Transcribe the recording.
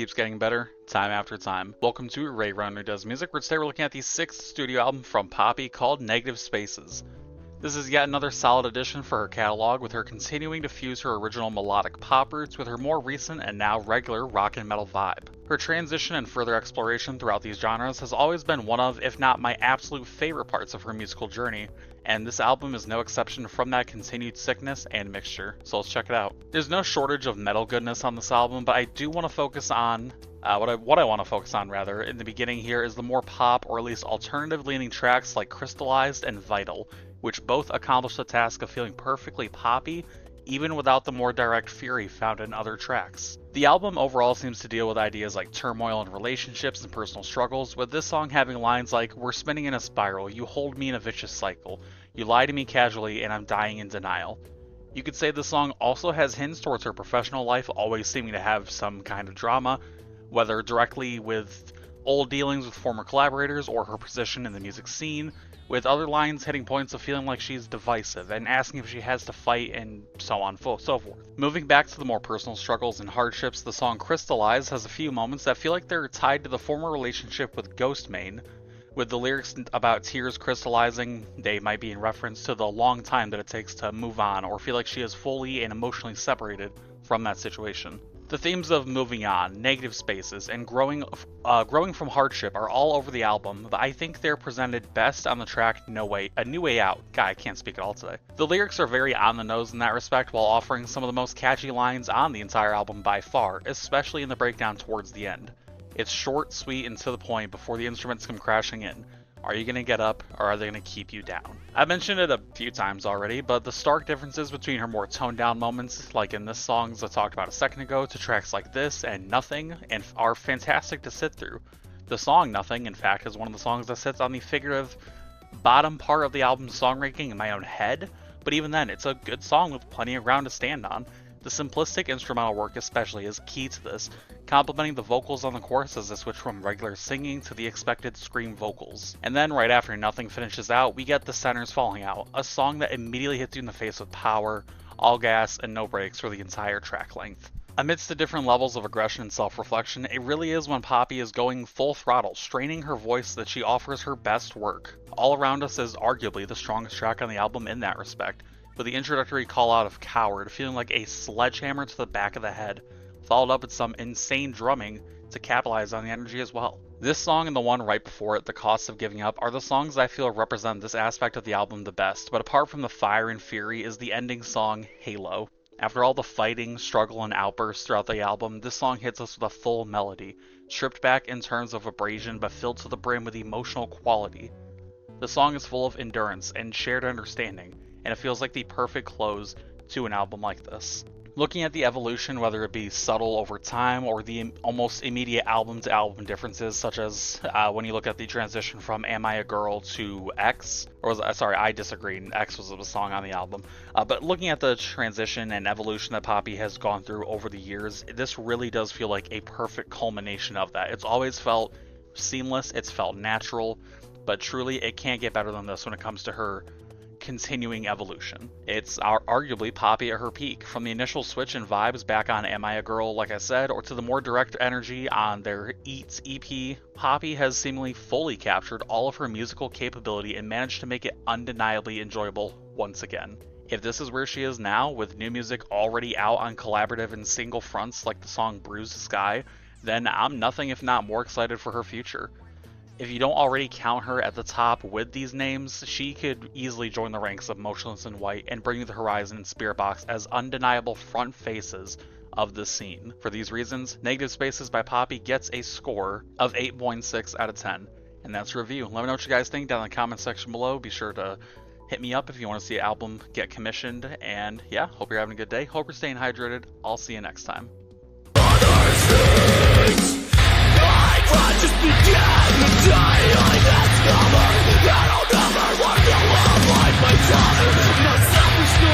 keeps getting better, time after time. Welcome to Ray Runner Does Music, where today we're looking at the 6th studio album from Poppy called Negative Spaces. This is yet another solid addition for her catalog, with her continuing to fuse her original melodic pop roots with her more recent and now regular rock and metal vibe. Her transition and further exploration throughout these genres has always been one of, if not my absolute favorite parts of her musical journey, and this album is no exception from that continued sickness and mixture, so let's check it out. There's no shortage of metal goodness on this album, but I do want to focus on what I want to focus on rather in the beginning here is the more pop or at least alternative leaning tracks like Crystallized and Vital, which both accomplish the task of feeling perfectly poppy even without the more direct fury found in other tracks. The album overall seems to deal with ideas like turmoil in relationships and personal struggles, with this song having lines like, "We're spinning in a spiral, you hold me in a vicious cycle, you lie to me casually and I'm dying in denial." You could say the song also has hints towards her professional life always seeming to have some kind of drama, whether directly with old dealings with former collaborators or her position in the music scene, with other lines hitting points of feeling like she's divisive and asking if she has to fight and so on and so forth. Moving back to the more personal struggles and hardships, the song Crystallized has a few moments that feel like they're tied to the former relationship with Ghostmain, with the lyrics about tears crystallizing. They might be in reference to the long time that it takes to move on or feel like she is fully and emotionally separated from that situation. The themes of moving on, negative spaces, and growing from hardship are all over the album, but I think they're presented best on the track A New Way Out. God, I can't speak at all today. The lyrics are very on the nose in that respect, while offering some of the most catchy lines on the entire album by far, especially in the breakdown towards the end. It's short, sweet, and to the point before the instruments come crashing in. Are you going to get up, or are they going to keep you down? I've mentioned it a few times already, but the stark differences between her more toned down moments, like in this song as I talked about a second ago, to tracks like this and Nothing, and are fantastic to sit through. The song Nothing, in fact, is one of the songs that sits on the figurative bottom part of the album's song ranking in my own head, but even then, it's a good song with plenty of ground to stand on. The simplistic instrumental work especially is key to this, complementing the vocals on the chorus as they switch from regular singing to the expected scream vocals. And then right after Nothing finishes out, we get The Centers Falling Out, a song that immediately hits you in the face with power, all gas, and no brakes for the entire track length. Amidst the different levels of aggression and self-reflection, it really is when Poppy is going full throttle, straining her voice, that she offers her best work. All Around Us is arguably the strongest track on the album in that respect, with the introductory call out of Coward feeling like a sledgehammer to the back of the head, followed up with some insane drumming to capitalize on the energy as well. This song and the one right before it, The Cost of Giving Up, are the songs I feel represent this aspect of the album the best, but apart from the fire and fury is the ending song, Halo. After all the fighting, struggle, and outbursts throughout the album, this song hits us with a full melody, stripped back in terms of abrasion but filled to the brim with emotional quality. The song is full of endurance and shared understanding, and it feels like the perfect close to an album like this. Looking at the evolution, whether it be subtle over time or the almost immediate album-to-album differences, such as when you look at the transition from Am I a Girl to X, I Disagree, X was a song on the album, but looking at the transition and evolution that Poppy has gone through over the years, this really does feel like a perfect culmination of that. It's always felt seamless, it's felt natural, but truly it can't get better than this when it comes to her continuing evolution. It's arguably Poppy at her peak, from the initial switch in vibes back on Am I a Girl, like I said, or to the more direct energy on their Eats EP. Poppy has seemingly fully captured all of her musical capability and managed to make it undeniably enjoyable once again. If this is where she is now, with new music already out on collaborative and single fronts like the song Bruised Sky, then I'm nothing if not more excited for her future. If you don't already count her at the top with these names, she could easily join the ranks of Motionless in White and Bring Me the Horizon and Spirit Box as undeniable front faces of the scene. For these reasons, Negative Spaces by Poppy gets a score of 8.6 out of 10. And that's your review. Let me know what you guys think down in the comment section below. Be sure to hit me up if you want to see an album get commissioned. And yeah, hope you're having a good day. Hope you're staying hydrated. I'll see you next time. Just began the day I discovered that I'll never want to love like my daughter.